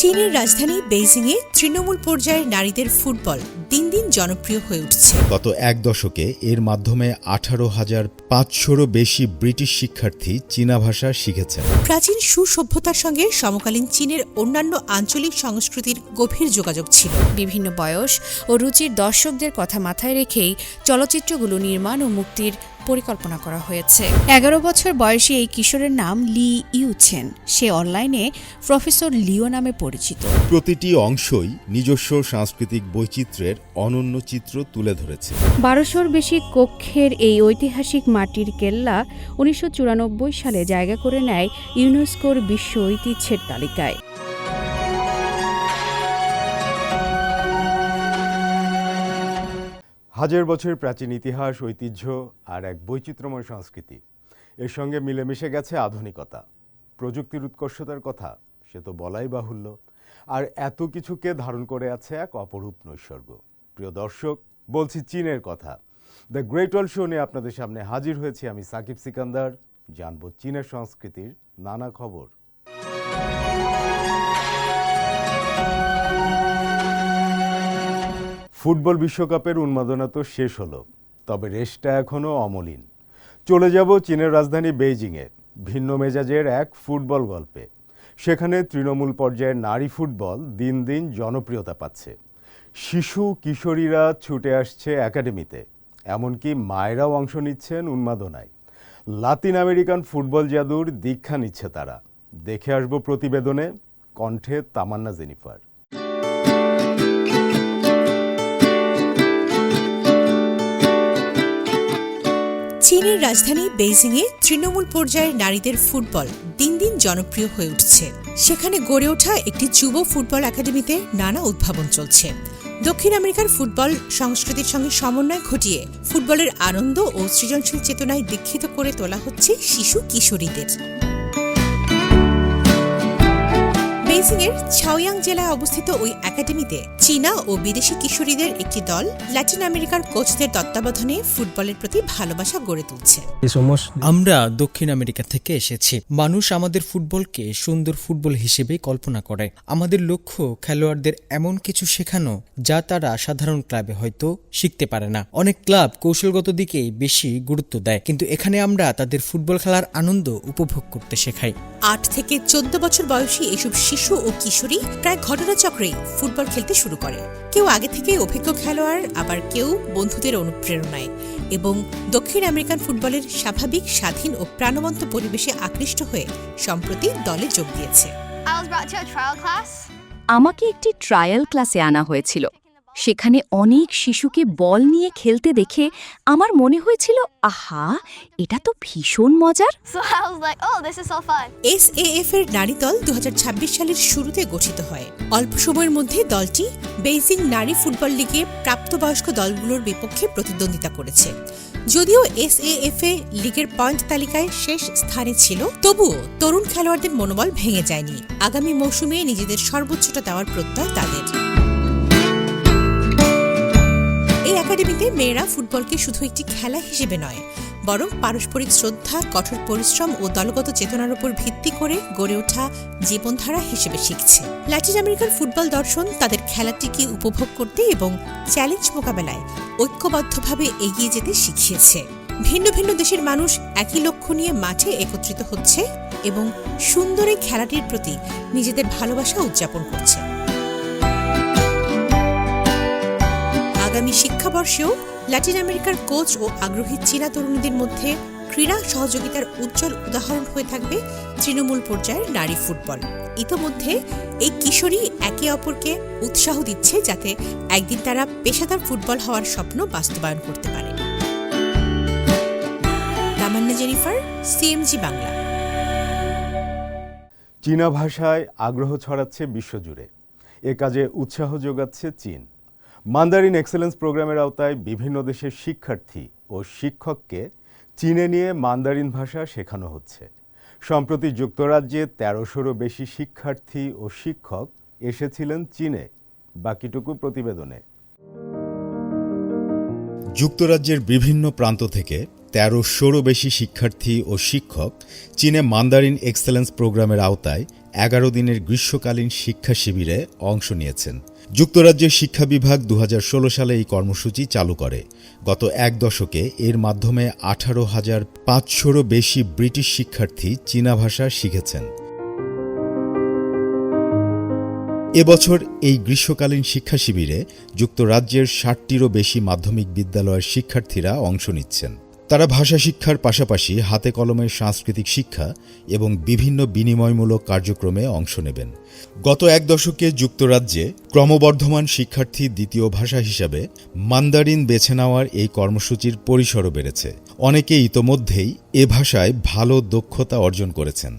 চীনের রাজধানী বেইজিংয়ে তৃণমূল পর্যায়ের নারীদের ফুটবল দিন দিন জনপ্রিয় হয়ে উঠছে। গত এক দশকে এর মাধ্যমে 18,500-রও বেশি ব্রিটিশ শিক্ষার্থী চীনা ভাষা শিখেছেন। প্রাচীন সুসভ্যতার সঙ্গে সমকালীন চীনের অন্যান্য আঞ্চলিক সংস্কৃতির গভীর যোগাযোগ ছিল। বিভিন্ন বয়স ও রুচির দর্শকদের কথা মাথায় রেখেই চলচ্চিত্রগুলো নির্মাণ ও মুক্তির পরিকল্পনা করা হয়েছে। 11 বছর বয়সী এই কিশোরের নাম লি ইউছেন। সে অনলাইনে প্রফেসর লিও নামে পরিচিত। প্রতিটি অংশই নিজস্ব সাংস্কৃতিক বৈচিত্র্যের অনন্য চিত্র তুলে ধরেছে। 1200-র বেশি কক্ষের এই ঐতিহাসিক মাটির কেল্লা 1994 সালে জায়গা করে নেয় ইউনেস্কোর বিশ্ব ঐতিহ্যের তালিকায়। হাজার বছর প্রাচীন ইতিহাস, ঐতিহ্য আর এক বৈচিত্র্যময় সংস্কৃতি, এর সঙ্গে মিলেমিশে গেছে আধুনিকতা। প্রযুক্তির উৎকর্ষতার কথা সে তো বলাই বাহুল্য, আর এত কিছুকে ধারণ করে আছে এক অপরূপ নৈসর্গ। প্রিয় দর্শক, বলছি চীনের কথা। দ্য গ্রেট ওয়াল শো নিয়ে আপনাদের সামনে হাজির হয়েছি আমি সাকিব সিকান্দার। জানব চীনের সংস্কৃতির নানা খবর। ফুটবল বিশ্বকাপের উন্মাদনা তো শেষ হলো, তবে রেশটা এখনও অমলিন। চলে যাব চীনের রাজধানী বেইজিংয়ে, ভিন্ন মেজাজের এক ফুটবল গল্পে। সেখানে তৃণমূল পর্যায়ের নারী ফুটবল দিন দিন জনপ্রিয়তা পাচ্ছে। শিশু কিশোরীরা ছুটে আসছে একাডেমিতে, এমনকি মায়েরাও অংশ নিচ্ছেন উন্মাদনায়। লাতিন আমেরিকান ফুটবল জাদুর দীক্ষা নিচ্ছে তারা। দেখে আসব প্রতিবেদনে, কণ্ঠে তামান্না জেনিফার। চীনের রাজধানী বেইজিংয়ে তৃণমূল পর্যায়ের নারীদের ফুটবল দিন দিন জনপ্রিয় হয়ে উঠছে। সেখানে গড়ে ওঠা একটি যুব ফুটবল একাডেমিতে নানা উদ্ভাবন চলছে। দক্ষিণ আমেরিকার ফুটবল সংস্কৃতির সঙ্গে সমন্বয় ঘটিয়ে ফুটবলের আনন্দ ও সৃজনশীল চেতনায় দীক্ষিত করে তোলা হচ্ছে শিশু কিশোরীদের। বেইজিংয়ের ছাওয়াং জেলায় অবস্থিত ওই একাডেমিতে চীনা ও বিদেশি কিশোরীদের একটি দল ল্যাটিন আমেরিকার কোচদের তত্ত্বাবধানে ফুটবলের প্রতি ভালোবাসা গড়ে তুলছে। আমরা দক্ষিণ আমেরিকা থেকে এসেছি। মানুষ আমাদের ফুটবলকে সুন্দর ফুটবল হিসেবে কল্পনা করে। আমাদের লক্ষ্য খেলোয়াড়দের এমন কিছু শেখানো যা তারা সাধারণ ক্লাবে হয়তো শিখতে পারে না। অনেক ক্লাব কৌশলগত দিকেই বেশি গুরুত্ব দেয়, কিন্তু এখানে আমরা তাদের ফুটবল খেলার আনন্দ উপভোগ করতে শেখাই। 8 থেকে 14 বছর বয়সী এসব শিশু ও কিশোরী প্রায় ঘটনাচক্রেই ফুটবল খেলতে শুরু করে। কেউ আগে থেকে অভিজ্ঞ খেলোয়াড়, আবার কেউ বন্ধুদের অনুপ্রেরণায়, এবং দক্ষিণ আমেরিকান ফুটবলের স্বাভাবিক, স্বাধীন ও প্রাণবন্ত পরিবেশে আকৃষ্ট হয়ে সম্প্রতি দলে যোগ দিয়েছে। আমাকে একটি ট্রায়াল ক্লাসে আনা হয়েছিল। সেখানে অনেক শিশুকে বল নিয়ে খেলতে দেখে আমার মনে হয়েছিল, আহা, এটা তো ভীষণ মজার। এসএএফ এর নারী দল 2026 সালের শুরুতে গঠিত হয়। অল্প সময়ের মধ্যে দলটি বেইজিং নারী ফুটবল লিগে প্রাপ্তবয়স্ক দলগুলোর বিপক্ষে প্রতিদ্বন্দ্বিতা করেছে। যদিও এসএএফ লিগের পয়েন্ট তালিকায় শেষ স্থানে ছিল, তবুও তরুণ খেলোয়াড়দের মনোবল ভেঙে যায়নি। আগামী মৌসুমে নিজেদের সর্বোচ্চটা দেওয়ার প্রত্যয় তাদের। এই একাডেমিতে মেয়েরা ফুটবলকে শুধু একটি খেলা হিসেবে নয়, বরং পারস্পরিক শ্রদ্ধা, কঠোর পরিশ্রম ও দলগত চেতনার উপর ভিত্তি করে গড়ে ওঠা জীবনধারা হিসেবে শিখছে। ল্যাটিন আমেরিকান ফুটবল দর্শন তাদের খেলাটিকে উপভোগ করতে এবং চ্যালেঞ্জ মোকাবেলায় ঐক্যবদ্ধভাবে এগিয়ে যেতে শিখিয়েছে। ভিন্ন ভিন্ন দেশের মানুষ একই লক্ষ্য নিয়ে মাঠে একত্রিত হচ্ছে এবং সুন্দর এই খেলাটির প্রতি নিজেদের ভালোবাসা উদযাপন করছে। আগামী শিক্ষাবর্ষেও ল্যাটিন আমেরিকার কোচ ও আগ্রহী চীনা তরুণীদের মধ্যে ক্রীড়া সহযোগিতার উজ্জ্বল উদাহরণ হয়ে থাকবে তৃণমূল পর্যায়ের নারী ফুটবল। ইতোমধ্যে এই কিশোরী একে অপরকে উৎসাহ দিচ্ছে, যাতে একদিন তারা পেশাদার ফুটবল হওয়ার স্বপ্ন বাস্তবায়ন করতে পারে। তামান্না জেনিফার, সিএমজি বাংলা। চীনা ভাষায় আগ্রহ ছড়াচ্ছে বিশ্বজুড়ে। এ কাজে উৎসাহ যোগাচ্ছে চীন। মান্দারিন এক্সেলেন্স প্রোগ্রামের আওতায় বিভিন্ন দেশের শিক্ষার্থী ও শিক্ষককে চীনে নিয়ে মান্দারিন ভাষা শেখানো হচ্ছে। সম্প্রতি যুক্তরাজ্যে 1300-রও বেশি শিক্ষার্থী ও শিক্ষক এসেছিলেন চীনে। বাকিটুকু প্রতিবেদনে। যুক্তরাজ্যের বিভিন্ন প্রান্ত থেকে 1300-রও বেশি শিক্ষার্থী ও শিক্ষক চীনে মান্দারিন এক্সেলেন্স প্রোগ্রামের আওতায় 11 দিনের গ্রীষ্মকালীন শিক্ষা শিবিরে অংশ নিয়েছেন। যুক্তরাজ্যের শিক্ষা বিভাগ 2016 সালে এই কর্মসূচি চালু করে। গত এক দশকে এর মাধ্যমে 18,500-ও বেশি ব্রিটিশ শিক্ষার্থী চীনা ভাষা শিখেছেন। এবছর এই গ্রীষ্মকালীন শিক্ষা শিবিরে যুক্তরাজ্যের 60টিরও বেশি মাধ্যমিক বিদ্যালয়ের শিক্ষার্থীরা অংশ নিচ্ছেন। তারা ভাষা শিক্ষার পাশাপাশি হাতে কলমের সাংস্কৃতিক শিক্ষা এবং বিভিন্ন বিনিময়মূলক কার্যক্রমে অংশ নেবেন। গত এক দশকে যুক্তরাজ্যে ক্রমবর্ধমান শিক্ষার্থী দ্বিতীয় ভাষা হিসাবে মান্দারিন বেছে নেওয়ার এই কর্মসূচির পরিসরও বেড়েছে। অনেকে ইতোমধ্যেই এ ভাষায় ভালো দক্ষতা অর্জন করেছেন।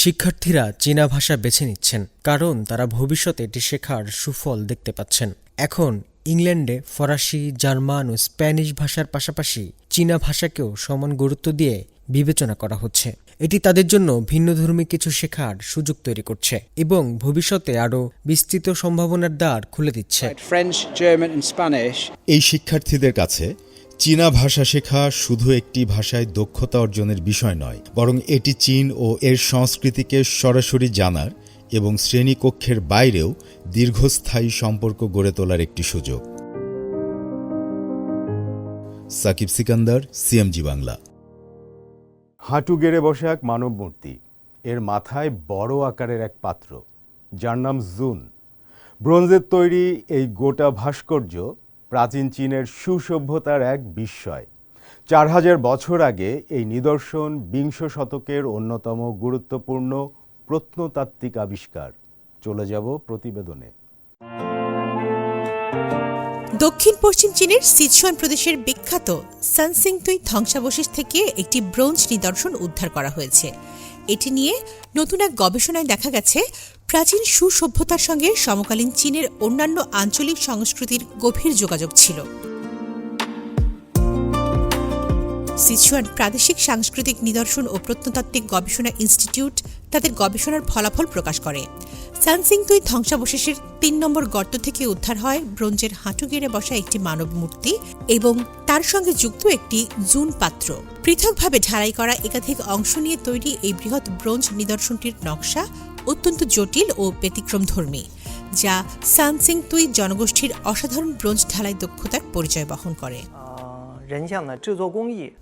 শিক্ষার্থীরা চীনা ভাষা বেছে নিচ্ছেন কারণ তারা ভবিষ্যতে এটি শেখার সুফল দেখতে পাচ্ছেন। এখন ইংল্যান্ডে ফরাসি, জার্মান ও স্প্যানিশ ভাষার পাশাপাশি চীনা ভাষাকেও সমান গুরুত্ব দিয়ে বিবেচনা করা হচ্ছে। এটি তাদের জন্য ভিন্নধর্মী কিছু শেখার সুযোগ তৈরি করছে এবং ভবিষ্যতে আরও বিস্তৃত সম্ভাবনার দ্বার খুলে দিচ্ছে। এই শিক্ষার্থীদের কাছে চীনা ভাষা শেখা শুধু একটি ভাষায় দক্ষতা অর্জনের বিষয় নয়, বরং এটি চীন ও এর সংস্কৃতিকে সরাসরি জানার এবং শ্রেণীকক্ষের বাইরেও দীর্ঘস্থায়ী সম্পর্ক গড়ে তোলার একটি সুযোগ। সাকিব সিকান্দার, সিএমজি বাংলা। হাঁটু গেড়ে বসে এক মানব মূর্তি, এর মাথায় বড় আকারের এক পাত্র যার নাম জুন। ব্রোঞ্জের তৈরি এই গোটা ভাস্কর্য প্রাচীন চীনের সুসভ্যতার এক বিস্ময়। 4000 বছর আগে এই নিদর্শন বিংশ শতকের অন্যতম গুরুত্বপূর্ণ প্রত্নতাত্ত্বিক আবিষ্কার। চলে যাব প্রতিবেদনে। দক্ষিণ পশ্চিম চীনের সিচুয়ান প্রদেশের বিখ্যাত সানসিংতুই ধ্বংসাবশেষ থেকে একটি ব্রোঞ্জ নিদর্শন উদ্ধার করা হয়েছে। এটি নিয়ে নতুন এক গবেষণায় দেখা গেছে প্রাচীন সুসভ্যতার সঙ্গে সমকালীন চীনের অন্যান্য আঞ্চলিক সংস্কৃতির গভীর যোগাযোগ ছিল। সিচুয়ান প্রাদেশিক সাংস্কৃতিক নিদর্শন ও প্রত্নতাত্ত্বিক গবেষণা ইনস্টিটিউট তাদের গবেষণার ফলাফল প্রকাশ করে। সানসিংতুই ধ্বংসাবশেষের 3 নম্বর গর্ত থেকে উদ্ধার হয় ব্রোঞ্জের হাঁটু গেড়ে বসা একটি মানব মূর্তি এবং তার সঙ্গে যুক্ত একটি জুন পাত্র। পৃথকভাবে ঢালাই করা একাধিক অংশ নিয়ে তৈরি এই বৃহৎ ব্রোঞ্জ নিদর্শনটির নকশা অত্যন্ত জটিল ও ব্যতিক্রমধর্মী, যা সানসিংতুই জনগোষ্ঠীর অসাধারণ ব্রোঞ্জ ঢালাই দক্ষতার পরিচয় বহন করে।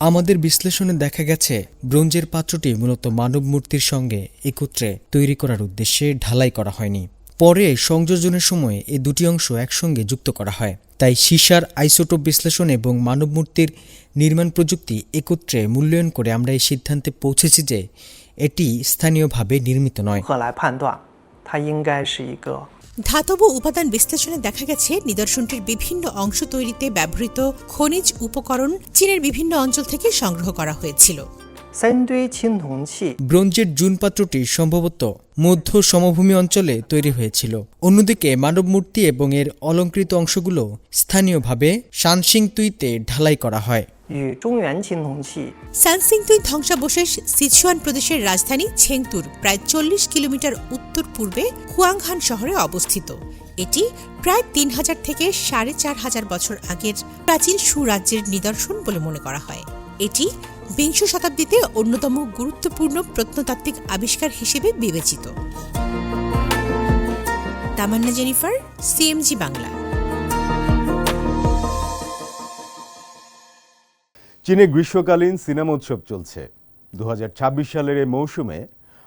আমাদের বিশ্লেষণে দেখা গেছে ব্রোঞ্জের পাত্রটি মূলত মানব মূর্তির সঙ্গে একত্রে তৈরি করার উদ্দেশ্যে ঢালাই করা হয়নি। পরে সংযোজনের সময় এই দুটি অংশ একসঙ্গে যুক্ত করা হয়। তাই সীসার আইসোটোপ বিশ্লেষণ এবং মানব মূর্তির নির্মাণ প্রযুক্তি একত্রে মূল্যায়ন করে আমরা এই সিদ্ধান্তে পৌঁছেছি যে এটি স্থানীয়ভাবে নির্মিত নয়। ধাতব উপাদান বিশ্লেষণে দেখা গেছে নিদর্শনটির বিভিন্ন অংশ তৈরিতে ব্যবহৃত খনিজ উপকরণ চীনের বিভিন্ন অঞ্চল থেকে সংগ্রহ করা হয়েছিল। ব্রোঞ্জের জুন পাত্রটি সম্ভবত মধ্য সমভূমি অঞ্চলে তৈরি হয়েছিল। অন্যদিকে মানব মূর্তি এবং এর অলঙ্কৃত অংশগুলো স্থানীয়ভাবে সানসিংতুইতে ঢালাই করা হয়। সানসিংতুই ধ্বংসাবশেষ সিচুয়ান প্রদেশের রাজধানী ছেংতুর প্রায় 40 কিলোমিটার উত্তর পূর্বে হুয়াংহান শহরে অবস্থিত। এটি প্রায় 3000 থেকে 4500 বছর আগের প্রাচীন সুরাজ্যের নিদর্শন বলে মনে করা হয়। এটি বিংশ শতাব্দীতে অন্যতম গুরুত্বপূর্ণ প্রত্নতাত্ত্বিক আবিষ্কার হিসেবে বিবেচিত। তামান্না জেনিফার, সিএমজি বাংলা। চীনে গ্রীষ্মকালীন সিনেমা উৎসব চলছে। 2026 সালের এই মৌসুমে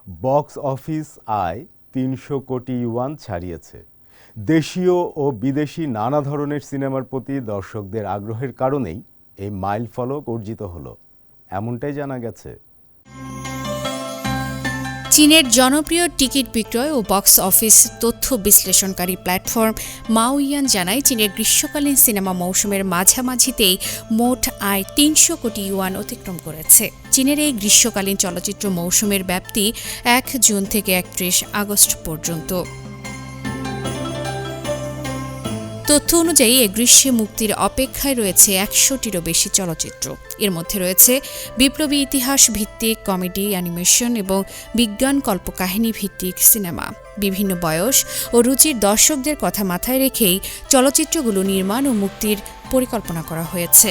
বক্স অফিস আয় 300 কোটি ইউয়ান ছাড়িয়েছে। দেশীয় ও বিদেশি নানা ধরনের সিনেমার প্রতি দর্শকদের আগ্রহের কারণেই এই মাইলফলক অর্জিত হলো, এমনটাই জানা গেছে। চীনের জনপ্রিয় টিকিট বিক্রয় ও বক্স অফিস তথ্য বিশ্লেষণকারী প্ল্যাটফর্ম মাওইয়ান জানায় চীনের গ্রীষ্মকালীন সিনেমা মৌসুমের মাঝামাঝিতেই মোট আয় 300 কোটি ইউয়ান অতিক্রম করেছে। চীনের এই গ্রীষ্মকালীন চলচ্চিত্র মৌসুমের ব্যাপ্তি 1 জুন থেকে 31 আগস্ট পর্যন্ত। তথ্য অনুযায়ী এ গ্রীষ্মে মুক্তির অপেক্ষায় রয়েছে 100টিরও বেশি চলচ্চিত্র। এর মধ্যে রয়েছে বিপ্লবী ইতিহাস ভিত্তিক কমেডি, অ্যানিমেশন এবং বিজ্ঞান কল্পকাহিনী ভিত্তিক সিনেমা। বিভিন্ন বয়স ও রুচির দর্শকদের কথা মাথায় রেখেই চলচ্চিত্রগুলো নির্মাণ ও মুক্তির পরিকল্পনা করা হয়েছে।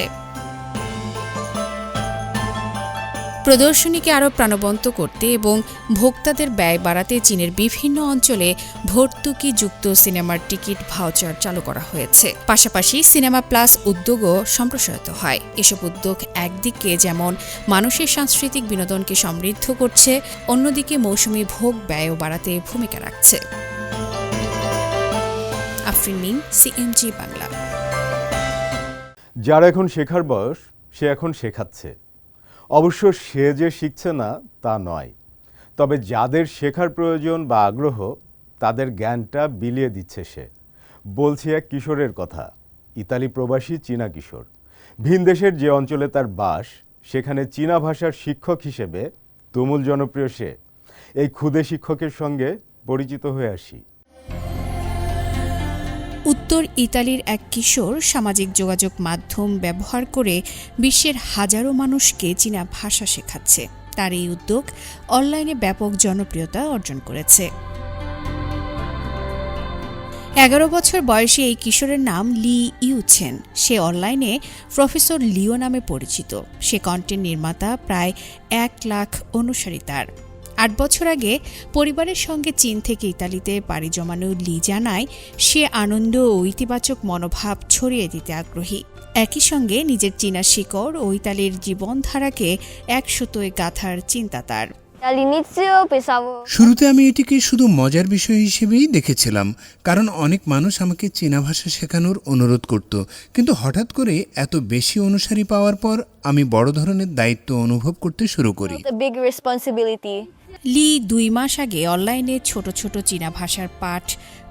প্রদর্শনীকে আরও প্রাণবন্ত করতে এবং ভোক্তাদের ব্যয় বাড়াতে চীনের বিভিন্ন অঞ্চলে ভর্তুকিযুক্ত সিনেমার টিকিট ভাউচার চালু করা হয়েছে। পাশাপাশি সিনেমা প্লাস উদ্যোগও সম্প্রসারিত হয়। এসব উদ্যোগ একদিকে যেমন মানুষের সাংস্কৃতিক বিনোদনকে সমৃদ্ধ করছে, অন্যদিকে মৌসুমি ভোগ ব্যয়ও বাড়াতে ভূমিকা রাখছে। আফরিন মিম, সিএমজি বাংলা। যার এখন শেখার বয়স সে এখন শেখাচ্ছে। অবশ্য সে যে শিখছে না তা নয়, তবে যাদের শেখার প্রয়োজন বা আগ্রহ তাদের জ্ঞানটা বিলিয়ে দিচ্ছে সে। বলছি এক কিশোরের কথা, ইতালি প্রবাসী চীনা কিশোর। ভিনদেশের যে অঞ্চলে তার বাস সেখানে চীনা ভাষার শিক্ষক হিসেবে তুমুল জনপ্রিয় সে। এই ক্ষুদে শিক্ষকের সঙ্গে পরিচিত হয়ে আসি। উত্তর ইতালির এক কিশোর সামাজিক যোগাযোগ মাধ্যম ব্যবহার করে বিশ্বের হাজারো মানুষকে চীনা ভাষা শেখাচ্ছে। তার এই উদ্যোগ অনলাইনে ব্যাপক জনপ্রিয়তা অর্জন করেছে। 11 বছর বয়সী এই কিশোরের নাম লি ইউছেন। সে অনলাইনে প্রফেসর লিও নামে পরিচিত। সে কন্টেন্ট নির্মাতা, প্রায় 1 লাখ অনুসারী তার। 8 বছর আগে পরিবারের সঙ্গে চীন থেকে ইতালিতে পাড়ি জমানো লি জানায় সে আনন্দ ও ইতিবাচক মনোভাব ছড়িয়ে দিতে আগ্রহী। একই সঙ্গে নিজের চীনা শিকড় ও ইতালির জীবনধারাকে একসুতোয় গাঁথার চিন্তা তার। শুরুতে আমি এটিকে শুধু মজার বিষয় হিসেবেই দেখেছিলাম, কারণ অনেক মানুষ আমাকে চীনা ভাষা শেখানোর অনুরোধ করত। কিন্তু হঠাৎ করে এত বেশি অনুসারী পাওয়ার পর আমি বড় ধরনের দায়িত্ব অনুভব করতে শুরু করি। লি 2 মাস আগে অনলাইনে ছোট ছোট চীনা ভাষার পাঠ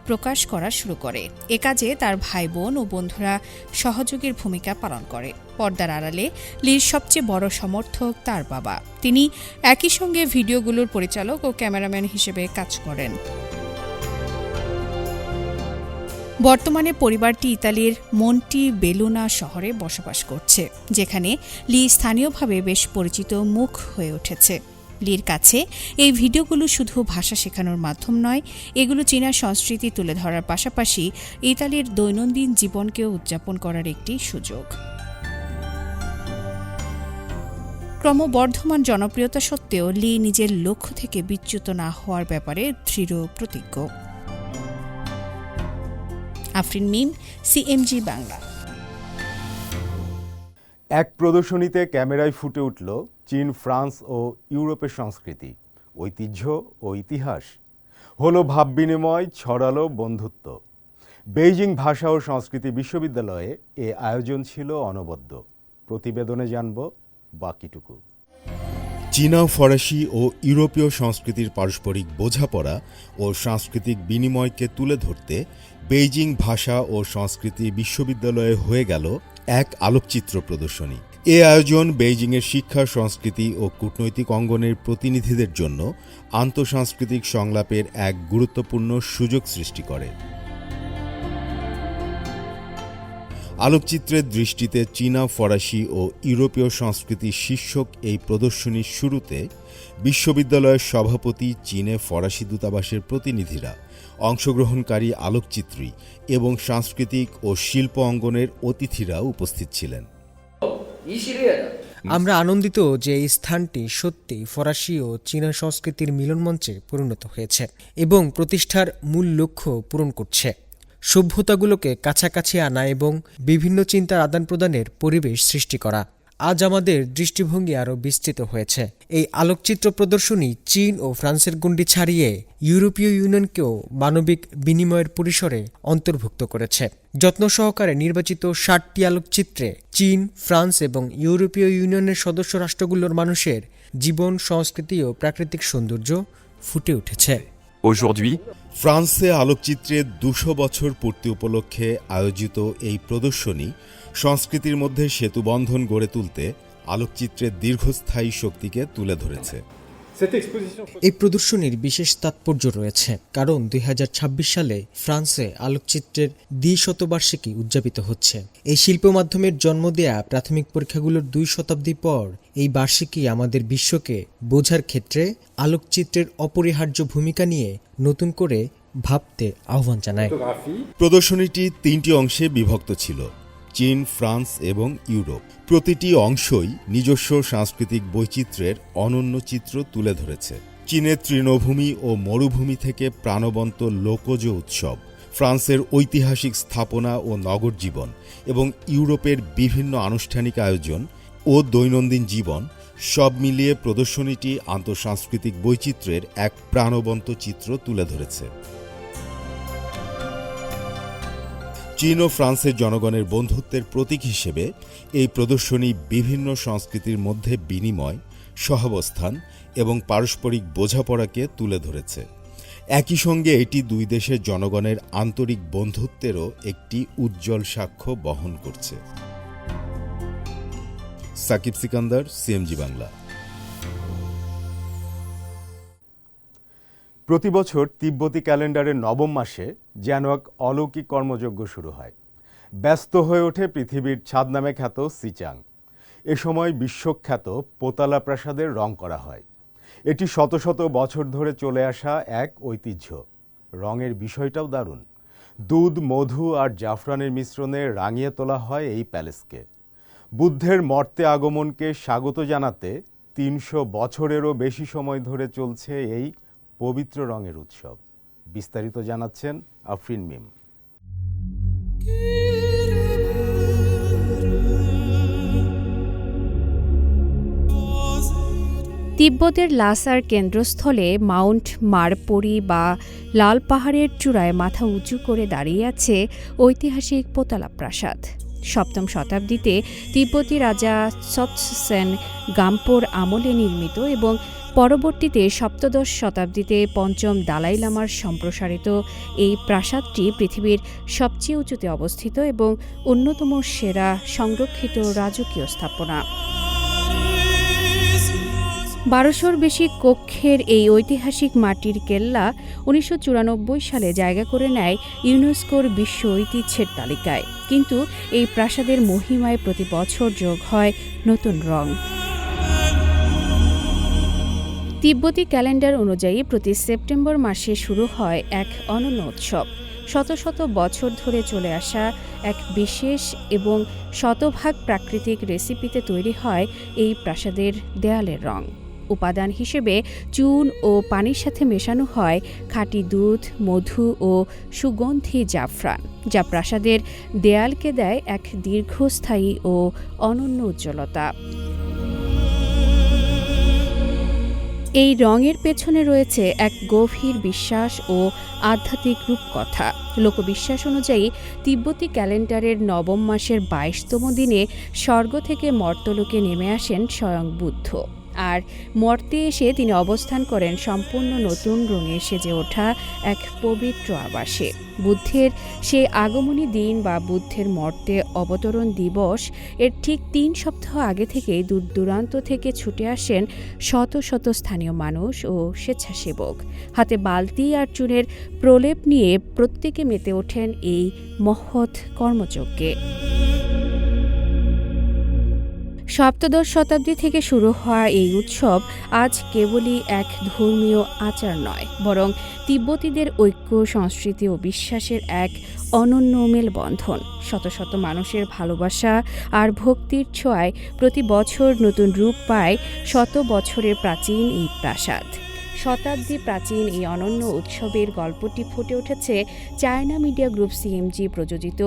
প্রকাশ করা শুরু করে। এ কাজে তার ভাই বোন ও বন্ধুরা সহযোগীর ভূমিকা পালন করে। পর্দার আড়ালে লির সবচেয়ে বড় সমর্থক তার বাবা। তিনি একই সঙ্গে ভিডিওগুলোর পরিচালক ও ক্যামেরাম্যান হিসেবে কাজ করেন। বর্তমানে পরিবারটি ইতালির মন্টি বেলুনা শহরে বসবাস করছে, যেখানে লি স্থানীয়ভাবে বেশ পরিচিত মুখ হয়ে উঠেছে। লির কাছে এই ভিডিওগুলো শুধু ভাষা শেখানোর মাধ্যম নয়, এগুলো চীনা সংস্কৃতি তুলে ধরার পাশাপাশি ইতালির দৈনন্দিন জীবনকেও উদযাপন করার একটি সুযোগ। ক্রমবর্ধমান জনপ্রিয়তা সত্ত্বেও লি নিজের লক্ষ্য থেকে বিচ্যুত না হওয়ার ব্যাপারে দৃঢ় প্রতিজ্ঞ। আফরিন মিম, সিএমজি বাংলা। এক প্রদর্শনীতে ক্যামেরায় ফুটে উঠল চীন, ফ্রান্স ও ইউরোপের সংস্কৃতি, ঐতিহ্য ও ইতিহাস। হলো ভাব বিনিময়, ছড়ালো বন্ধুত্ব। বেইজিং ভাষা ও সংস্কৃতি বিশ্ববিদ্যালয়ে এ আয়োজন ছিল অনবদ্য। প্রতিবেদনে জানব বাকিটুকু। চীনা, ফরাসি ও ইউরোপীয় সংস্কৃতির পারস্পরিক বোঝাপড়া ও সাংস্কৃতিক বিনিময়কে তুলে ধরতে বেইজিং ভাষা ও সংস্কৃতি বিশ্ববিদ্যালয়ে হয়ে গেল এক আলোকচিত্র প্রদর্শনী। এ আয়োজন বেইজিংয়ের শিক্ষা, সংস্কৃতি ও কূটনৈতিক অঙ্গনের প্রতিনিধিদের জন্য আন্তঃসাংস্কৃতিক সংলাপের এক গুরুত্বপূর্ণ সুযোগ সৃষ্টি করে। আলোকচিত্রের দৃষ্টিতে চীনা, ফরাসি ও ইউরোপীয় সংস্কৃতি শীর্ষক এই প্রদর্শনীর শুরুতে বিশ্ববিদ্যালয়ের সভাপতি, চীনে ফরাসি দূতাবাসের প্রতিনিধিরা, অংশগ্রহণকারী আলোকচিত্রী এবং সাংস্কৃতিক ও শিল্প অঙ্গনের অতিথিরা উপস্থিত ছিলেন। আমরা আনন্দিত যে এই স্থানটি সত্যি ফরাসি ও চীনা সংস্কৃতির মিলনমঞ্চে পরিণত হয়েছে এবং প্রতিষ্ঠার মূল লক্ষ্য পূরণ করছে, সভ্যতাগুলোকে কাছাকাছি আনা এবং বিভিন্ন চিন্তার আদান প্রদানের পরিবেশ সৃষ্টি করা। আজ আমাদের দৃষ্টিভঙ্গি আরও বিস্তৃত হয়েছে। এই আলোকচিত্র প্রদর্শনী চীন ও ফ্রান্সের গণ্ডি ছাড়িয়ে ইউরোপীয় ইউনিয়নকেও মানবিক বিনিময়ের পরিসরে অন্তর্ভুক্ত করেছে। যত্ন সহকারে নির্বাচিত 60টি আলোকচিত্রে চীন, ফ্রান্স এবং ইউরোপীয় ইউনিয়নের সদস্য রাষ্ট্রগুলোর মানুষের জীবন, সংস্কৃতি ও প্রাকৃতিক সৌন্দর্য ফুটে উঠেছে। ফ্রান্সে আলোকচিত্রের 200 বছর পূর্তি উপলক্ষে আয়োজিত এই প্রদর্শনী সংস্কৃতির মধ্যে সেতুবন্ধন গড়ে তুলতে আলোকচিত্রের দীর্ঘস্থায়ী শক্তিকে তুলে ধরেছে। এই প্রদর্শনীর বিশেষ তাৎপর্য রয়েছে, কারণ 2026 সালে ফ্রান্সে আলোকচিত্রের দ্বিশতবার্ষিকী উদযাপিত হচ্ছে। এই শিল্প মাধ্যমের জন্ম দেয়া প্রাথমিক পরীক্ষাগুলোর 2 শতাব্দী পর এই বার্ষিকী আমাদের বিশ্বকে বোঝার ক্ষেত্রে আলোকচিত্রের অপরিহার্য ভূমিকা নিয়ে নতুন করে ভাবতে আহ্বান জানায়। প্রদর্শনীটি 3টি অংশে বিভক্ত ছিল। চীন, ফ্রান্স এবং ইউরোপ। প্রতিটি অংশই নিজস্ব সাংস্কৃতিক বৈচিত্র্যের অনন্য চিত্র তুলে ধরেছে। চীনের তৃণভূমি ও মরুভূমি থেকে প্রাণবন্ত লোকজ উৎসব, ফ্রান্সের ঐতিহাসিক স্থাপনা ও নগর জীবন এবং ইউরোপের বিভিন্ন আনুষ্ঠানিক আয়োজন ও দৈনন্দিন জীবন সব মিলিয়ে প্রদর্শনীটি আন্তঃসাংস্কৃতিক বৈচিত্র্যের এক প্রাণবন্ত চিত্র তুলে ধরেছে। চীন ও ফ্রান্সের জনগণের বন্ধুত্বের প্রতীক হিসেবে এই প্রদর্শনী বিভিন্ন সংস্কৃতির মধ্যে বিনিময়, সহাবস্থান এবং পারস্পরিক বোঝাপড়াকে তুলে ধরেছে। একই সঙ্গে এটি দুই দেশের জনগণের আন্তরিক বন্ধুত্বেরও একটি উজ্জ্বল সাক্ষ্য বহন করছে। সাকিব সিকান্দার, সিএমজি বাংলা। প্রতিবছর তিব্বতী ক্যালেন্ডারের নবম মাসে যেন এক অলৌকিক কর্মযজ্ঞ শুরু হয়। ব্যস্ত হয়ে ওঠে পৃথিবীর ছাদ নামে খ্যাত সিচাং। এ সময় বিশ্বখ্যাত পোতালা প্রাসাদের রং করা হয়। এটি শত শত বছর ধরে চলে আসা এক ঐতিহ্য। রঙের বিষয়টাও দারুণ। দুধ, মধু আর জাফরানের মিশ্রণে রাঙিয়ে তোলা হয় এই প্যালেসকে। বুদ্ধের মর্তে আগমনকে স্বাগত জানাতে ৩০০ বছরেরও বেশি সময় ধরে চলছে এই পবিত্র রঙের উৎসব। বিস্তারিত জানাচ্ছেন আফরিন মিম। তিব্বতের লাসার কেন্দ্রস্থলে মাউন্ট মারপরি বা লাল পাহাড়ের চূড়ায় মাথা উঁচু করে দাঁড়িয়ে আছে ঐতিহাসিক পোতালা প্রাসাদ। সপ্তম শতাব্দীতে তিব্বতী রাজা সৎসেন গাম্পোর আমলে নির্মিত এবং পরবর্তীতে সপ্তদশ শতাব্দীতে পঞ্চম দালাই লামার সম্প্রসারিত এই প্রাসাদটি পৃথিবীর সবচেয়ে উঁচুতে অবস্থিত এবং অন্যতম সেরা সংরক্ষিত রাজকীয় স্থাপনা। ১২০০-র বেশি কক্ষের এই ঐতিহাসিক মাটির কেল্লা ১৯৯৪ সালে জায়গা করে নেয় ইউনেস্কোর বিশ্ব ঐতিহ্যের তালিকায়। কিন্তু এই প্রাসাদের মহিমায় প্রতি বছর যোগ হয় নতুন রং। তিব্বতী ক্যালেন্ডার অনুযায়ী প্রতি সেপ্টেম্বর মাসে শুরু হয় এক অনন্য উৎসব। শত শত বছর ধরে চলে আসা এক বিশেষ এবং শতভাগ প্রাকৃতিক রেসিপিতে তৈরি হয় এই প্রাসাদের দেয়ালের রং। উপাদান হিসেবে চুন ও পানির সাথে মেশানো হয় খাঁটি দুধ, মধু ও সুগন্ধি জাফরান, যা প্রাসাদের দেয়ালকে দেয় এক দীর্ঘস্থায়ী ও অনন্য উজ্জ্বলতা। এই রঙের পেছনে রয়েছে এক গভীর বিশ্বাস ও আধ্যাত্মিক রূপকথা। লোকবিশ্বাস অনুযায়ী তিব্বতী ক্যালেন্ডারের নবম মাসের ২২তম দিনে স্বর্গ থেকে মর্তলোকে নেমে আসেন স্বয়ং বুদ্ধ। আর মর্তে এসে তিনি অবস্থান করেন সম্পূর্ণ নতুন রঙে সেজে ওঠা এক পবিত্র আবাসে। বুদ্ধের সেই আগমনী দিন বা বুদ্ধের মর্তে অবতরণ দিবস এর ঠিক ৩ সপ্তাহ আগে থেকেই দূর দূরান্ত থেকে ছুটে আসেন শত শত স্থানীয় মানুষ ও স্বেচ্ছাসেবক। হাতে বালতি আর চুনের প্রলেপ নিয়ে প্রত্যেকে মেতে ওঠেন এই মহৎ কর্মযজ্ঞে। সপ্তদশ শতাব্দী থেকে শুরু হওয়া এই উৎসব আজ কেবলই এক ধর্মীয় আচার নয়, বরং তিব্বতীদের ঐক্য, সংস্কৃতি ও বিশ্বাসের এক অনন্য মেলবন্ধন। শত শত মানুষের ভালোবাসা আর ভক্তির ছোঁয়ায় প্রতি বছর নতুন রূপ পায় শত বছরের প্রাচীন এই প্রাসাদ। শতাব্দী প্রাচীন এই অনন্য উৎসবের গল্পটি ফুটে উঠেছে চায়না মিডিয়া গ্রুপ সিএমজি প্রযোজিত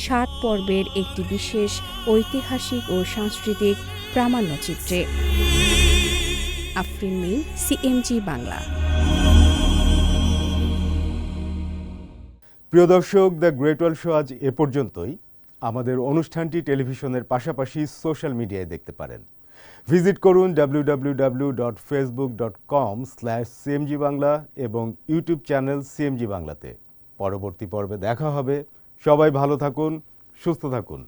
৭ পর্বের একটি বিশেষ ঐতিহাসিক ও সাংস্কৃতিক প্রামাণ্যচিত্রে। আফরিন মিম, সিএমজি বাংলা। প্রিয় দর্শক, দ্য গ্রেট ওয়াল শো আজ এ পর্যন্তই। আমাদের অনুষ্ঠানটি টেলিভিশনের পাশাপাশি সোশ্যাল মিডিয়ায় দেখতে পারেন। ভিজিট করুন www.facebook.com/cmg বাংলা এবং ইউটিউব চ্যানেল সিএমজি বাংলাতে। পরবর্তী পর্বে দেখা হবে। সবাই ভালো থাকুন, সুস্থ থাকুন।